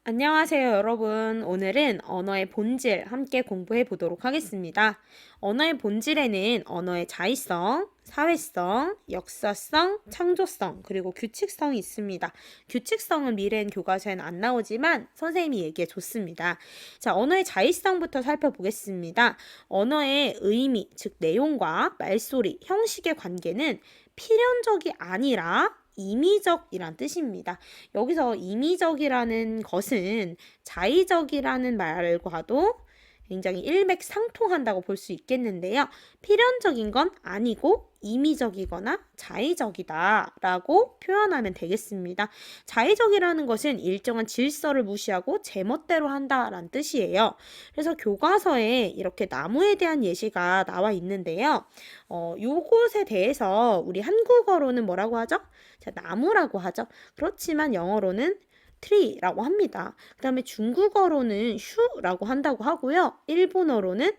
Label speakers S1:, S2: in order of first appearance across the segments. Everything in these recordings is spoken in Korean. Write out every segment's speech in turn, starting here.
S1: 안녕하세요, 여러분. 오늘은 언어의 본질 함께 공부해 보도록 하겠습니다. 언어의 본질에는 언어의 자의성, 사회성, 역사성, 창조성, 그리고 규칙성이 있습니다. 규칙성은 미래엔 교과서에는 안 나오지만 선생님이 얘기해 줬습니다. 자, 언어의 자의성부터 살펴보겠습니다. 언어의 의미, 즉 내용과 말소리, 형식의 관계는 필연적이 아니라 임의적이란 뜻입니다. 여기서 임의적이라는 것은 자의적이라는 말과도 굉장히 일맥상통한다고 볼 수 있겠는데요. 필연적인 건 아니고 임의적이거나 자의적이다 라고 표현하면 되겠습니다. 자의적이라는 것은 일정한 질서를 무시하고 제멋대로 한다라는 뜻이에요. 그래서 교과서에 이렇게 나무에 대한 예시가 나와 있는데요. 요것에 대해서 우리 한국어로는 뭐라고 하죠? 자, 나무라고 하죠. 그렇지만 영어로는 tree라고 합니다. 그 다음에 중국어로는 슈라고 한다고 하고요. 일본어로는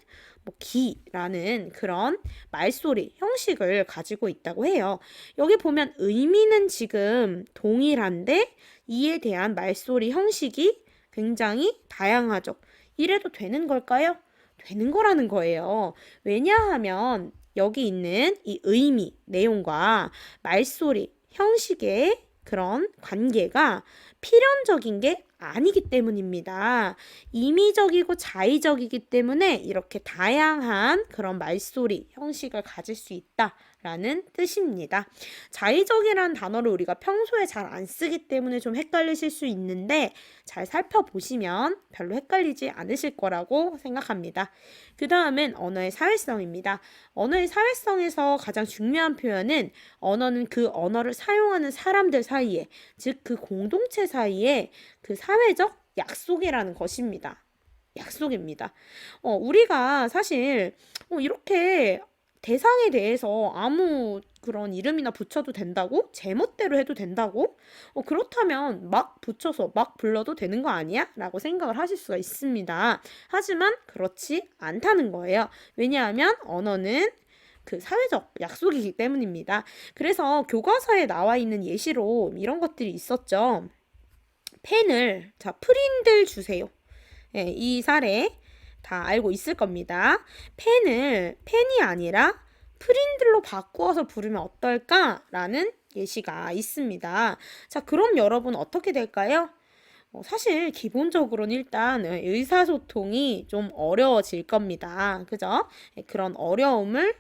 S1: 기라는 그런 말소리, 형식을 가지고 있다고 해요. 여기 보면 의미는 지금 동일한데 이에 대한 말소리 형식이 굉장히 다양하죠. 이래도 되는 걸까요? 되는 거라는 거예요. 왜냐하면 여기 있는 이 의미, 내용과 말소리, 형식의 그런 관계가 필연적인 게 아니기 때문입니다. 임의적이고 자의적이기 때문에 이렇게 다양한 그런 말소리, 형식을 가질 수 있다라는 뜻입니다. 자의적이라는 단어를 우리가 평소에 잘 안 쓰기 때문에 좀 헷갈리실 수 있는데 잘 살펴보시면 별로 헷갈리지 않으실 거라고 생각합니다. 그 다음은 언어의 사회성입니다. 언어의 사회성에서 가장 중요한 표현은 언어는 그 언어를 사용하는 사람들 사이에, 즉 그 공동체 사이에 그 사회적 약속이라는 것입니다. 약속입니다. 우리가 사실 이렇게 대상에 대해서 아무 그런 이름이나 붙여도 된다고? 제멋대로 해도 된다고? 그렇다면 막 붙여서 막 불러도 되는 거 아니야? 라고 생각을 하실 수가 있습니다. 하지만 그렇지 않다는 거예요. 왜냐하면 언어는 그 사회적 약속이기 때문입니다. 그래서 교과서에 나와 있는 예시로 이런 것들이 있었죠. 펜을, 자, 프린들 주세요. 예, 이 사례 다 알고 있을 겁니다. 펜을 펜이 아니라 프린들로 바꾸어서 부르면 어떨까라는 예시가 있습니다. 자, 그럼 여러분 어떻게 될까요? 사실 기본적으로는 일단 의사소통이 좀 어려워질 겁니다. 그죠? 예, 그런 어려움을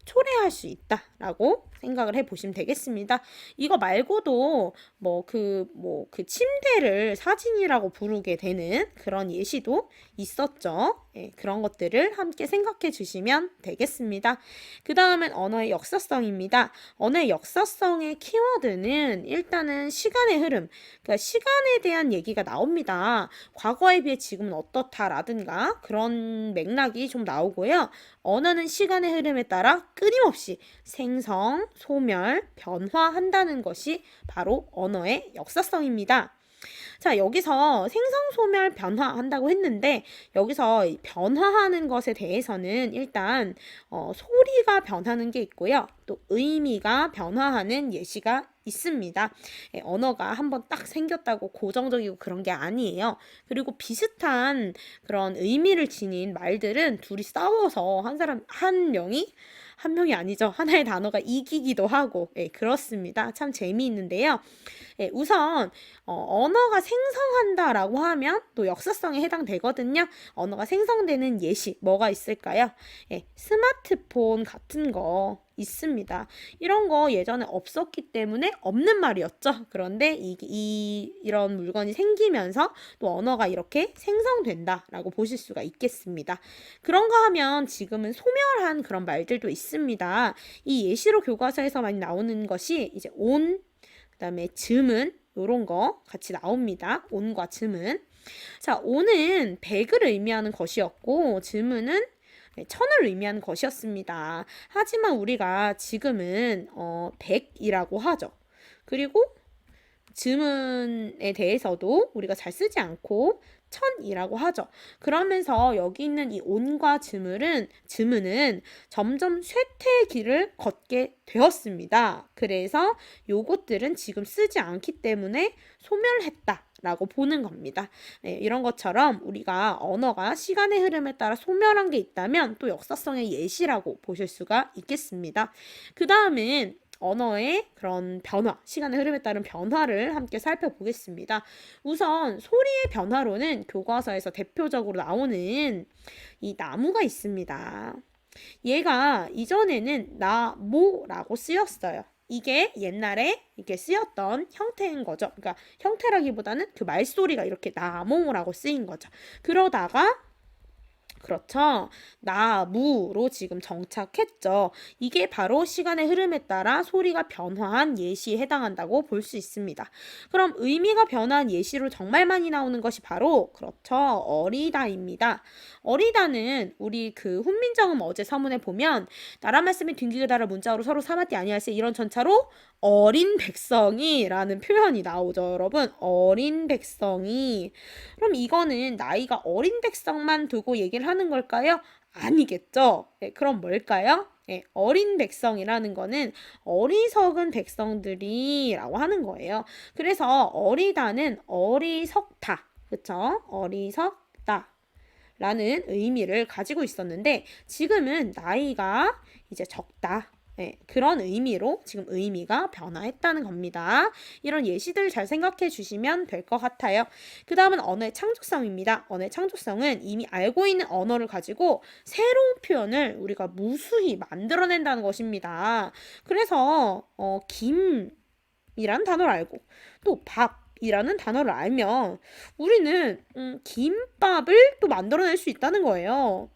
S1: 초래할 수 있다라고 생각을 해보시면 되겠습니다. 이거 말고도 그 침대를 사진이라고 부르게 되는 그런 예시도 있었죠. 예, 그런 것들을 함께 생각해 주시면 되겠습니다. 그 다음은 언어의 역사성입니다. 언어의 역사성의 키워드는 일단은 시간의 흐름, 그러니까 시간에 대한 얘기가 나옵니다. 과거에 비해 지금은 어떻다라든가 그런 맥락이 좀 나오고요. 언어는 시간의 흐름에 따라 끊임없이 생성, 소멸, 변화한다는 것이 바로 언어의 역사성입니다. 자, 여기서 생성, 소멸, 변화한다고 했는데 여기서 변화하는 것에 대해서는 일단 소리가 변하는 게 있고요. 또 의미가 변화하는 예시가 있습니다. 언어가 한번 딱 생겼다고 고정적이고 그런 게 아니에요. 그리고 비슷한 그런 의미를 지닌 말들은 둘이 싸워서 한 명이 아니죠. 하나의 단어가 이기기도 하고, 그렇습니다. 참 재미있는데요. 우선 언어가 생성한다라고 하면 또 역사성에 해당되거든요. 언어가 생성되는 예시 뭐가 있을까요? 스마트폰 같은 거 있습니다. 이런 거 예전에 없었기 때문에 없는 말이었죠. 그런데 이런 물건이 생기면서 또 언어가 이렇게 생성된다라고 보실 수가 있겠습니다. 그런가 하면 지금은 소멸한 그런 말들도 있습니다. 이 예시로 교과서에서 많이 나오는 것이 이제 그다음에 즈문 요런 거 같이 나옵니다. 온과 즈문. 자, 온은 100을 의미하는 것이었고 즈문은 1000을 의미하는 것이었습니다. 하지만 우리가 지금은 100이라고 하죠. 그리고 즈문에 대해서도 우리가 잘 쓰지 않고 1000이라고 하죠. 그러면서 여기 있는 이 온과 즈문은 점점 쇠퇴의 길을 걷게 되었습니다. 그래서 요것들은 지금 쓰지 않기 때문에 소멸했다 라고 보는 겁니다. 이런 것처럼 우리가 언어가 시간의 흐름에 따라 소멸한 게 있다면 또 역사성의 예시라고 보실 수가 있겠습니다. 그 다음은 언어의 그런 변화, 시간의 흐름에 따른 변화를 함께 살펴보겠습니다. 우선 소리의 변화로는 교과서에서 대표적으로 나오는 이 나무가 있습니다. 얘가 이전에는 나무라고 쓰였어요. 이게 옛날에 이렇게 쓰였던 형태인 거죠. 그러니까 형태라기보다는 그 말소리가 이렇게 나무라고 쓰인 거죠. 그러다가 그렇죠. 나무로 지금 정착했죠. 이게 바로 시간의 흐름에 따라 소리가 변화한 예시에 해당한다고 볼 수 있습니다. 그럼 의미가 변화한 예시로 정말 많이 나오는 것이 바로 그렇죠. 어리다입니다. 어리다는 우리 그 훈민정음 어제 서문에 보면 나라 말씀에 뒹기게 달아 문자로 서로 삼았디 아니할세 이런 전차로 어린 백성이 라는 표현이 나오죠. 여러분 어린 백성이 그럼 이거는 나이가 어린 백성만 두고 얘기를 하는 걸까요? 아니겠죠. 그럼 뭘까요? 어린 백성이라는 거는 어리석은 백성들이라고 하는 거예요. 그래서 어리다는 어리석다. 그쵸? 어리석다. 라는 의미를 가지고 있었는데 지금은 나이가 이제 적다. 그런 의미로 지금 의미가 변화했다는 겁니다. 이런 예시들 잘 생각해 주시면 될 것 같아요. 그 다음은 언어의 창조성입니다. 언어의 창조성은 이미 알고 있는 언어를 가지고 새로운 표현을 우리가 무수히 만들어낸다는 것입니다. 그래서 김이라는 단어를 알고 또 밥이라는 단어를 알면 우리는 김밥을 또 만들어낼 수 있다는 거예요.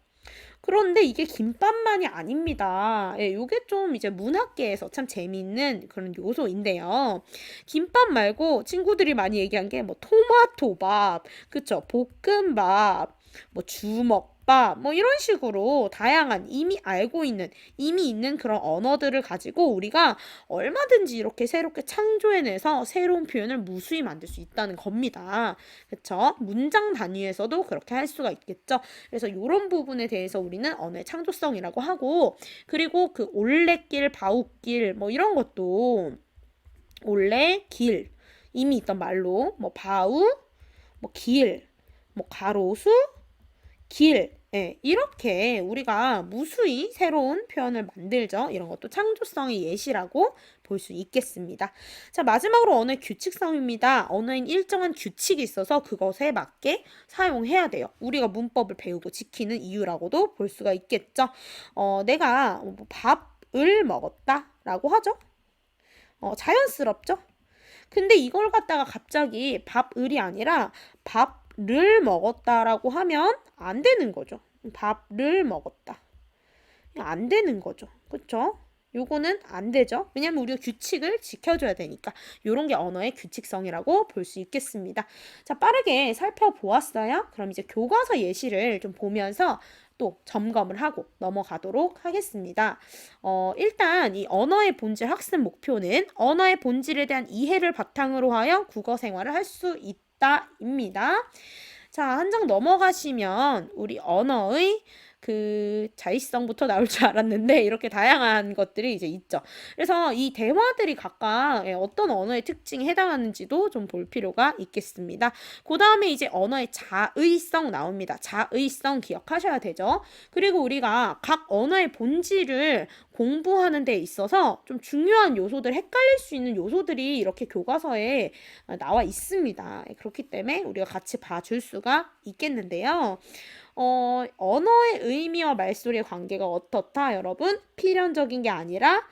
S1: 그런데 이게 김밥만이 아닙니다. 요게 좀 이제 문학계에서 참 재미있는 그런 요소인데요. 김밥 말고 친구들이 많이 얘기한 게 뭐 토마토밥, 그쵸? 볶음밥, 뭐 주먹밥, 뭐 이런 식으로 다양한 이미 알고 있는, 이미 있는 그런 언어들을 가지고 우리가 얼마든지 이렇게 새롭게 창조해내서 새로운 표현을 무수히 만들 수 있다는 겁니다. 그쵸? 문장 단위에서도 그렇게 할 수가 있겠죠. 그래서 이런 부분에 대해서 우리는 언어의 창조성이라고 하고 그리고 그 올레길, 바웃길 뭐 이런 것도 올레, 길 이미 있던 말로 뭐 바우, 뭐 길, 뭐 가로수, 길 이렇게 우리가 무수히 새로운 표현을 만들죠. 이런 것도 창조성의 예시라고 볼 수 있겠습니다. 자, 마지막으로 언어의 규칙성입니다. 언어엔 일정한 규칙이 있어서 그것에 맞게 사용해야 돼요. 우리가 문법을 배우고 지키는 이유라고도 볼 수가 있겠죠. 내가 밥을 먹었다 라고 하죠. 자연스럽죠. 근데 이걸 갖다가 갑자기 밥을이 아니라 밥을 먹었다라고 하면 안 되는 거죠. 밥을 먹었다. 안 되는 거죠. 그쵸? 요거는 안 되죠. 왜냐면 우리가 규칙을 지켜줘야 되니까. 요런 게 언어의 규칙성이라고 볼 수 있겠습니다. 자, 빠르게 살펴보았어요. 그럼 이제 교과서 예시를 좀 보면서 또 점검을 하고 넘어가도록 하겠습니다. 일단 이 언어의 본질 학습 목표는 언어의 본질에 대한 이해를 바탕으로 하여 국어 생활을 할 수 있다입니다. 자, 한 장 넘어가시면 우리 언어의 그 자의성부터 나올 줄 알았는데 이렇게 다양한 것들이 이제 있죠. 그래서 이 대화들이 각각 어떤 언어의 특징에 해당하는지도 좀 볼 필요가 있겠습니다. 그 다음에 이제 언어의 자의성 나옵니다. 자의성 기억하셔야 되죠. 그리고 우리가 각 언어의 본질을 공부하는 데 있어서 좀 중요한 요소들, 헷갈릴 수 있는 요소들이 이렇게 교과서에 나와 있습니다. 그렇기 때문에 우리가 같이 봐줄 수가 있겠는데요. 언어의 의미와 말소리의 관계가 어떻다, 여러분? 필연적인 게 아니라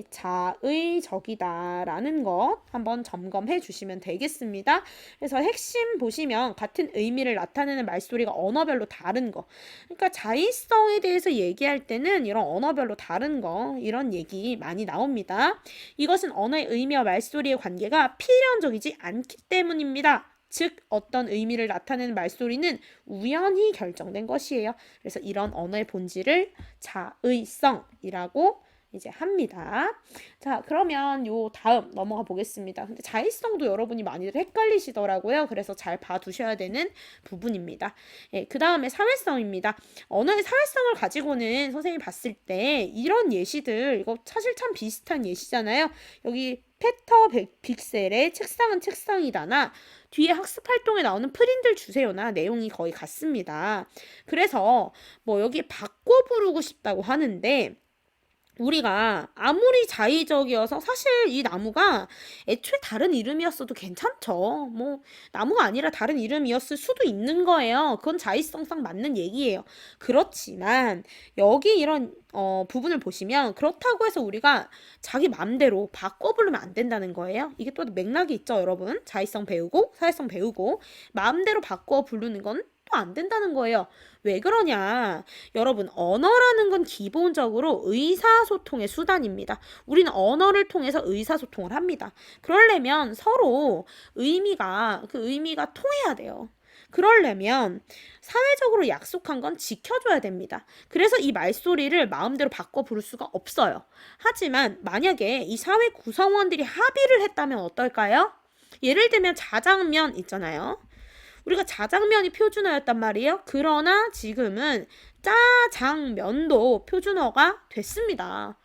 S1: 자의적이다라는 것 한번 점검해 주시면 되겠습니다. 그래서 핵심 보시면 같은 의미를 나타내는 말소리가 언어별로 다른 거. 그러니까 자의성에 대해서 얘기할 때는 이런 언어별로 다른 거 이런 얘기 많이 나옵니다. 이것은 언어의 의미와 말소리의 관계가 필연적이지 않기 때문입니다. 즉 어떤 의미를 나타내는 말소리는 우연히 결정된 것이에요. 그래서 이런 언어의 본질을 자의성이라고 이제 합니다. 자, 그러면 요 다음 넘어가 보겠습니다. 근데 자의성도 여러분이 많이들 헷갈리시더라고요. 그래서 잘 봐두셔야 되는 부분입니다. 그 다음에 사회성입니다. 언어의 사회성을 가지고는 선생님이 봤을 때 이런 예시들 이거 사실 참 비슷한 예시잖아요. 여기 페터 빅셀의 책상은 책상이다나 뒤에 학습활동에 나오는 프린들 주세요나 내용이 거의 같습니다. 그래서 뭐 여기 바꿔 부르고 싶다고 하는데 우리가 아무리 자의적이어서 사실 이 나무가 애초에 다른 이름이었어도 괜찮죠. 뭐 나무가 아니라 다른 이름이었을 수도 있는 거예요. 그건 자의성상 맞는 얘기예요. 그렇지만 여기 이런 부분을 보시면 그렇다고 해서 우리가 자기 맘대로 바꿔 부르면 안 된다는 거예요. 이게 또 맥락이 있죠, 여러분. 자의성 배우고 사회성 배우고 마음대로 바꿔 부르는 건 또 안 된다는 거예요. 왜 그러냐? 여러분, 언어라는 건 기본적으로 의사소통의 수단입니다. 우리는 언어를 통해서 의사소통을 합니다. 그러려면 서로 그 의미가 통해야 돼요. 그러려면 사회적으로 약속한 건 지켜줘야 됩니다. 그래서 이 말소리를 마음대로 바꿔 부를 수가 없어요. 하지만 만약에 이 사회 구성원들이 합의를 했다면 어떨까요? 예를 들면 자장면 있잖아요. 우리가 자장면이 표준어였단 말이에요. 그러나 지금은 짜장면도 표준어가 됐습니다.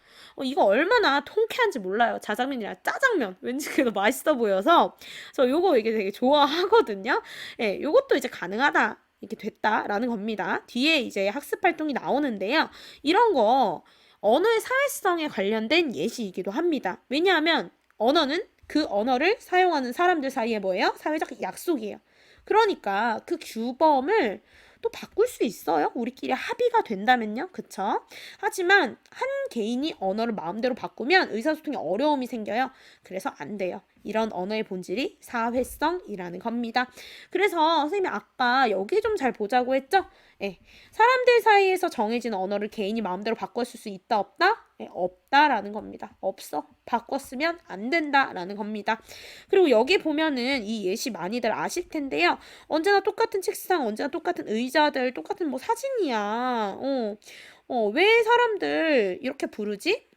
S1: 이거 얼마나 통쾌한지 몰라요. 자장면이랑 짜장면. 왠지 그게 더 맛있어 보여서 저 요거 이게 되게 좋아하거든요. 예, 요것도 이제 가능하다. 이렇게 됐다라는 겁니다. 뒤에 이제 학습 활동이 나오는데요. 이런 거 언어의 사회성에 관련된 예시이기도 합니다. 왜냐하면 언어는 그 언어를 사용하는 사람들 사이에 뭐예요? 사회적 약속이에요. 그러니까 그 규범을 또 바꿀 수 있어요. 우리끼리 합의가 된다면요. 그쵸? 하지만 한 개인이 언어를 마음대로 바꾸면 의사소통에 어려움이 생겨요. 그래서 안 돼요. 이런 언어의 본질이 사회성이라는 겁니다. 그래서 선생님이 아까 여기 좀 잘 보자고 했죠? 예, 사람들 사이에서 정해진 언어를 개인이 마음대로 바꿨을 수 있다 없다? 예, 없다라는 겁니다. 없어. 바꿨으면 안 된다라는 겁니다. 그리고 여기 보면은 이 예시 많이들 아실 텐데요. 언제나 똑같은 책상, 언제나 똑같은 의자들, 똑같은 뭐 사진이야. 왜 사람들 이렇게 부르지?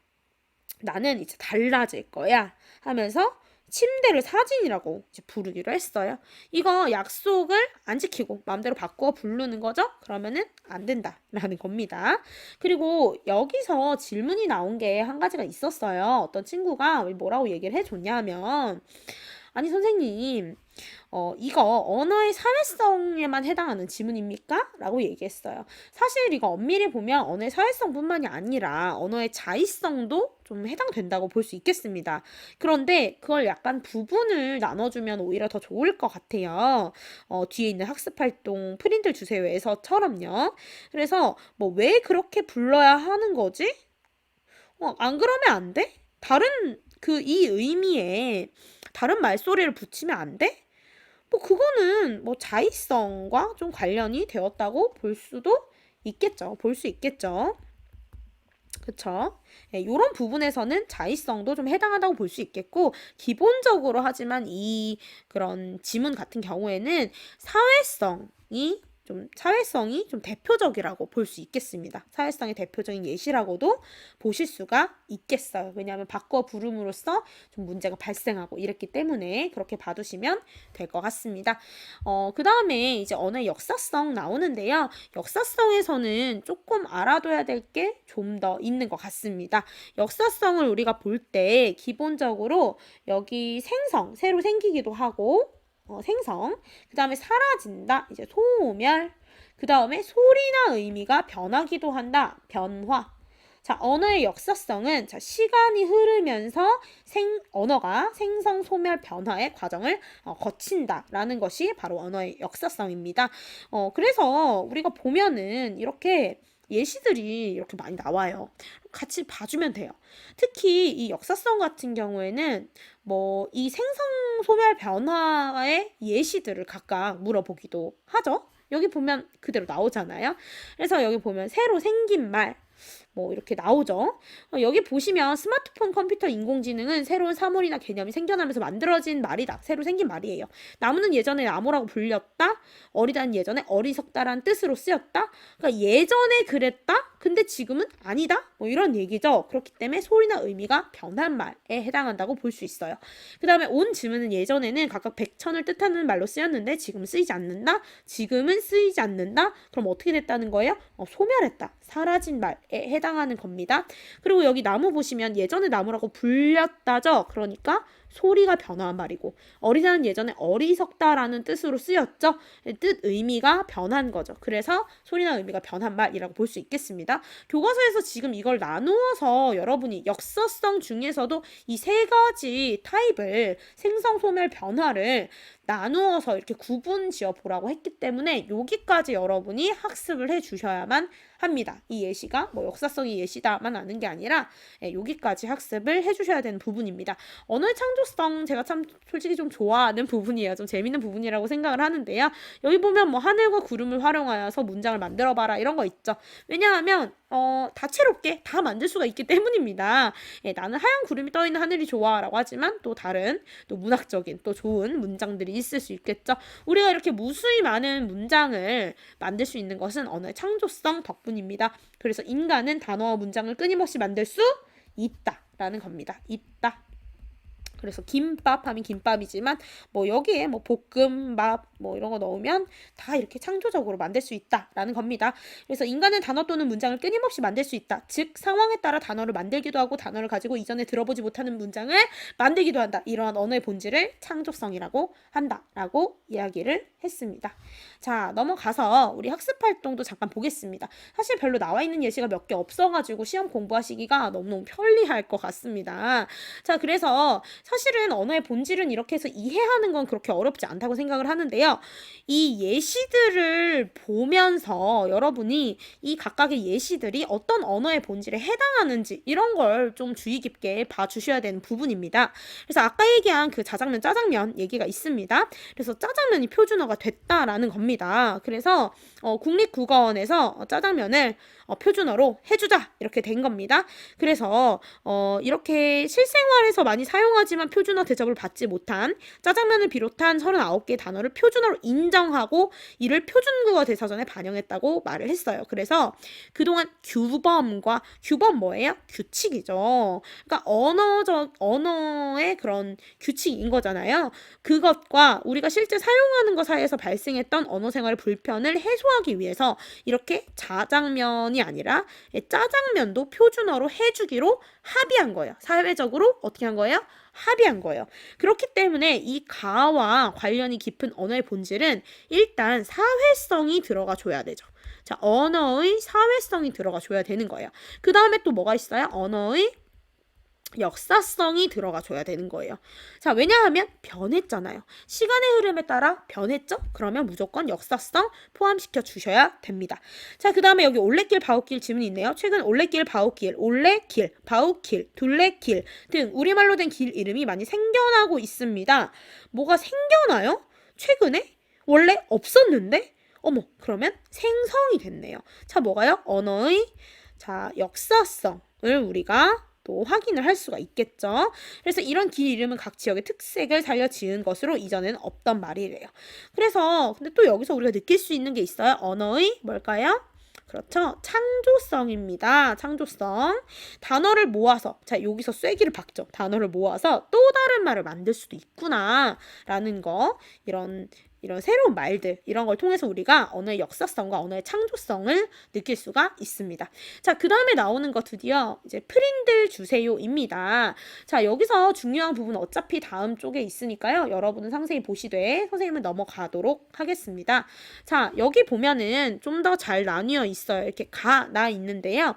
S1: 나는 이제 달라질 거야 하면서 침대를 사진이라고 이제 부르기로 했어요. 이거 약속을 안 지키고 마음대로 바꿔 부르는 거죠? 그러면은 안 된다라는 겁니다. 그리고 여기서 질문이 나온 게 한 가지가 있었어요. 어떤 친구가 뭐라고 얘기를 해줬냐면 아니 선생님 이거 언어의 사회성에만 해당하는 지문입니까? 라고 얘기했어요. 사실 이거 엄밀히 보면 언어의 사회성뿐만이 아니라 언어의 자의성도 좀 해당된다고 볼 수 있겠습니다. 그런데 그걸 약간 부분을 나눠주면 오히려 더 좋을 것 같아요. 뒤에 있는 학습활동 프린트 주세요에서처럼요. 그래서 뭐 왜 그렇게 불러야 하는 거지? 안 그러면 안 돼? 다른 이 의미에 다른 말소리를 붙이면 안 돼? 뭐 그거는 뭐 자의성과 좀 관련이 되었다고 볼 수도 있겠죠. 볼 수 있겠죠. 그쵸? 예, 이런 부분에서는 자의성도 좀 해당한다고 볼 수 있겠고 기본적으로 하지만 이 그런 지문 같은 경우에는 사회성이 좀 대표적이라고 볼 수 있겠습니다. 사회성의 대표적인 예시라고도 보실 수가 있겠어요. 왜냐하면 바꿔 부름으로써 좀 문제가 발생하고 이랬기 때문에 그렇게 봐두시면 될 것 같습니다. 그 다음에 이제 언어의 역사성 나오는데요. 역사성에서는 조금 알아둬야 될 게 좀 더 있는 것 같습니다. 역사성을 우리가 볼 때 기본적으로 여기 새로 생기기도 하고 생성, 그 다음에 사라진다, 이제 소멸, 그 다음에 소리나 의미가 변하기도 한다, 변화. 자, 언어의 역사성은 시간이 흐르면서 언어가 생성, 소멸, 변화의 과정을 거친다라는 것이 바로 언어의 역사성입니다. 그래서 우리가 보면은 이렇게 예시들이 이렇게 많이 나와요. 같이 봐주면 돼요. 특히 이 역사성 같은 경우에는 뭐 이 생성, 소멸, 변화의 예시들을 각각 물어보기도 하죠. 여기 보면 그대로 나오잖아요. 그래서 여기 보면 새로 생긴 말, 뭐 이렇게 나오죠. 여기 보시면 스마트폰, 컴퓨터, 인공지능은 새로운 사물이나 개념이 생겨나면서 만들어진 말이다. 새로 생긴 말이에요. 나무는 예전에 나무라고 불렸다. 어리다는 예전에 어리석다라는 뜻으로 쓰였다. 그러니까 예전에 그랬다. 근데 지금은 아니다. 뭐 이런 얘기죠. 그렇기 때문에 소리나 의미가 변한 말에 해당한다고 볼 수 있어요. 그 다음에 온 지문은 예전에는 각각 백천을 뜻하는 말로 쓰였는데 지금은 쓰이지 않는다. 지금은 쓰이지 않는다. 그럼 어떻게 됐다는 거예요? 소멸했다. 사라진 말. 해당하는 겁니다. 그리고 여기 나무 보시면 예전에 나무라고 불렸다죠. 그러니까 소리가 변화한 말이고 어리다는 예전에 어리석다라는 뜻으로 쓰였죠. 뜻 의미가 변한 거죠. 그래서 소리나 의미가 변한 말이라고 볼 수 있겠습니다. 교과서에서 지금 이걸 나누어서 여러분이 역사성 중에서도 이 세 가지 타입을 생성, 소멸, 변화를 나누어서 이렇게 구분 지어 보라고 했기 때문에 여기까지 여러분이 학습을 해 주셔야만 합니다. 이 예시가 뭐 역사성이 예시다만 아는 게 아니라 여기까지 학습을 해 주셔야 되는 부분입니다. 언어의 창조성 제가 참 솔직히 좀 좋아하는 부분이에요. 좀 재밌는 부분이라고 생각을 하는데요. 여기 보면 뭐 하늘과 구름을 활용하여서 문장을 만들어 봐라 이런 거 있죠. 왜냐하면 다채롭게 다 만들 수가 있기 때문입니다. 나는 하얀 구름이 떠 있는 하늘이 좋아라고 하지만 또 다른 또 문학적인 또 좋은 문장들이 있을 수 있겠죠. 우리가 이렇게 무수히 많은 문장을 만들 수 있는 것은 언어의 창조성 덕분입니다. 그래서 인간은 단어와 문장을 끊임없이 만들 수 있다라는 겁니다. 있다. 그래서 김밥 하면 김밥이지만 뭐 여기에 뭐 볶음밥 뭐 이런 거 넣으면 다 이렇게 창조적으로 만들 수 있다라는 겁니다. 그래서 인간은 단어 또는 문장을 끊임없이 만들 수 있다. 즉 상황에 따라 단어를 만들기도 하고 단어를 가지고 이전에 들어보지 못하는 문장을 만들기도 한다. 이러한 언어의 본질을 창조성이라고 한다라고 이야기를 했습니다. 자, 넘어가서 우리 학습 활동도 잠깐 보겠습니다. 사실 별로 나와 있는 예시가 몇 개 없어가지고 시험 공부하시기가 너무너무 편리할 것 같습니다. 자, 그래서 사실은 언어의 본질은 이렇게 해서 이해하는 건 그렇게 어렵지 않다고 생각을 하는데요. 이 예시들을 보면서 여러분이 이 각각의 예시들이 어떤 언어의 본질에 해당하는지 이런 걸 좀 주의 깊게 봐주셔야 되는 부분입니다. 그래서 아까 얘기한 그 자장면, 짜장면 얘기가 있습니다. 그래서 짜장면이 표준어가 됐다라는 겁니다. 그래서 국립국어원에서 짜장면을 표준어로 해주자 이렇게 된 겁니다. 그래서 이렇게 실생활에서 많이 사용하지만 표준어 대접을 받지 못한 짜장면을 비롯한 39개의 단어를 표준어로 인정하고 이를 표준국어 대사전에 반영했다고 말을 했어요. 그래서 그동안 규범 뭐예요? 규칙이죠. 그러니까 언어의 그런 규칙인 거잖아요. 그것과 우리가 실제 사용하는 것 사이에서 발생했던 언어 생활의 불편을 해소하기 위해서 이렇게 자장면이 아니라 짜장면도 표준어로 해주기로 합의한 거예요. 사회적으로 어떻게 한 거예요? 합의한 거예요. 그렇기 때문에 이 가와 관련이 깊은 언어의 본질은 일단 사회성이 들어가 줘야 되죠. 자, 언어의 사회성이 들어가 줘야 되는 거예요. 그 다음에 또 뭐가 있어요? 언어의 역사성이 들어가 줘야 되는 거예요. 자, 왜냐하면 변했잖아요. 시간의 흐름에 따라 변했죠? 그러면 무조건 역사성 포함시켜 주셔야 됩니다. 자, 그 다음에 여기 올레길, 바우길 질문이 있네요. 최근 올레길, 바우길, 올레길, 바우길, 둘레길 등 우리말로 된 길 이름이 많이 생겨나고 있습니다. 뭐가 생겨나요? 최근에? 원래 없었는데? 어머, 그러면 생성이 됐네요. 자, 뭐가요? 언어의 역사성을 우리가 또 확인을 할 수가 있겠죠. 그래서 이런 길 이름은 각 지역의 특색을 살려 지은 것으로 이전에는 없던 말이래요. 그래서 근데 또 여기서 우리가 느낄 수 있는 게 있어요. 언어의 뭘까요? 그렇죠. 창조성입니다. 창조성. 단어를 모아서 자 여기서 쐐기를 박죠. 단어를 모아서 또 다른 말을 만들 수도 있구나 라는 거 이런 새로운 말들 이런 걸 통해서 우리가 언어의 역사성과 언어의 창조성을 느낄 수가 있습니다. 자, 그 다음에 나오는 거 드디어 이제 프린들 주세요입니다. 자, 여기서 중요한 부분은 어차피 다음 쪽에 있으니까요. 여러분은 상세히 보시되 선생님은 넘어가도록 하겠습니다. 자, 여기 보면은 좀 더 잘 나뉘어 있어요. 이렇게 나 있는데요.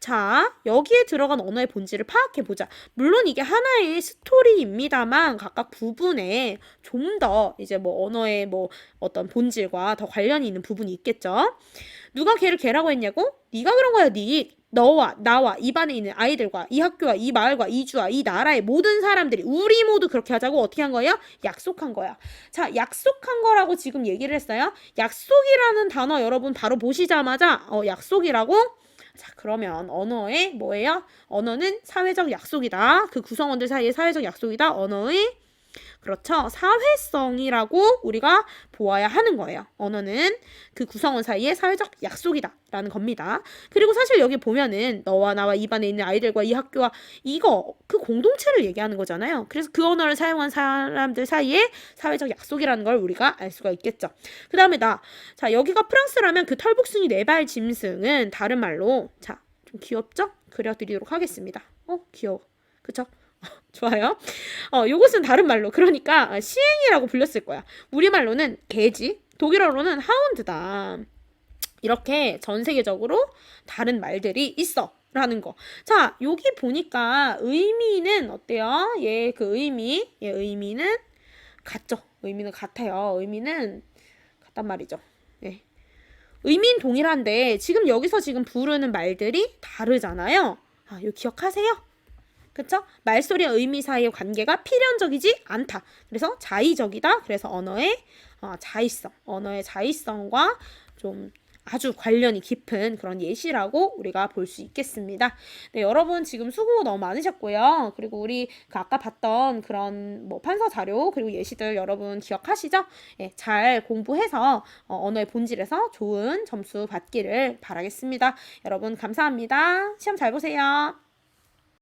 S1: 자, 여기에 들어간 언어의 본질을 파악해 보자. 물론 이게 하나의 스토리입니다만 각각 부분에 좀 더 이제 뭐 언어의 뭐 어떤 본질과 더 관련이 있는 부분이 있겠죠. 누가 걔를 걔라고 했냐고? 네가 그런 거야. 너와 나와 입안에 있는 아이들과 이 학교와 이 마을과 이 주와 이 나라의 모든 사람들이 우리 모두 그렇게 하자고 어떻게 한 거야? 약속한 거야. 자, 약속한 거라고 지금 얘기를 했어요. 약속이라는 단어 여러분 바로 보시자마자 약속이라고? 자, 그러면 언어의 뭐예요? 언어는 사회적 약속이다. 그 구성원들 사이의 사회적 약속이다. 언어의 그렇죠. 사회성이라고 우리가 보아야 하는 거예요. 언어는 그 구성원 사이의 사회적 약속이다 라는 겁니다. 그리고 사실 여기 보면은 너와 나와 입안에 있는 아이들과 이 학교와 이거 그 공동체를 얘기하는 거잖아요. 그래서 그 언어를 사용한 사람들 사이의 사회적 약속이라는 걸 우리가 알 수가 있겠죠. 그 다음에 자 여기가 프랑스라면 그 털복숭이 4발 짐승은 다른 말로 자 좀 귀엽죠? 그려드리도록 하겠습니다. 귀여워. 그쵸? 좋아요. 요것은 다른 말로, 그러니까 시행이라고 불렸을 거야. 우리말로는 개지, 독일어로는 하운드다. 이렇게 전 세계적으로 다른 말들이 있어. 라는 거. 자, 여기 보니까 의미는 어때요? 얘 의미는 같죠? 의미는 같아요. 의미는 같단 말이죠. 네. 의미는 동일한데 지금 여기서 지금 부르는 말들이 다르잖아요. 이거 기억하세요? 그쵸? 말소리와 의미 사이의 관계가 필연적이지 않다. 그래서 자의적이다. 그래서 언어의 자의성과 좀 아주 관련이 깊은 그런 예시라고 우리가 볼 수 있겠습니다. 네, 여러분 지금 수고 너무 많으셨고요. 그리고 우리 아까 봤던 그런 판서 자료 그리고 예시들 여러분 기억하시죠? 네, 잘 공부해서 언어의 본질에서 좋은 점수 받기를 바라겠습니다. 여러분 감사합니다. 시험 잘 보세요.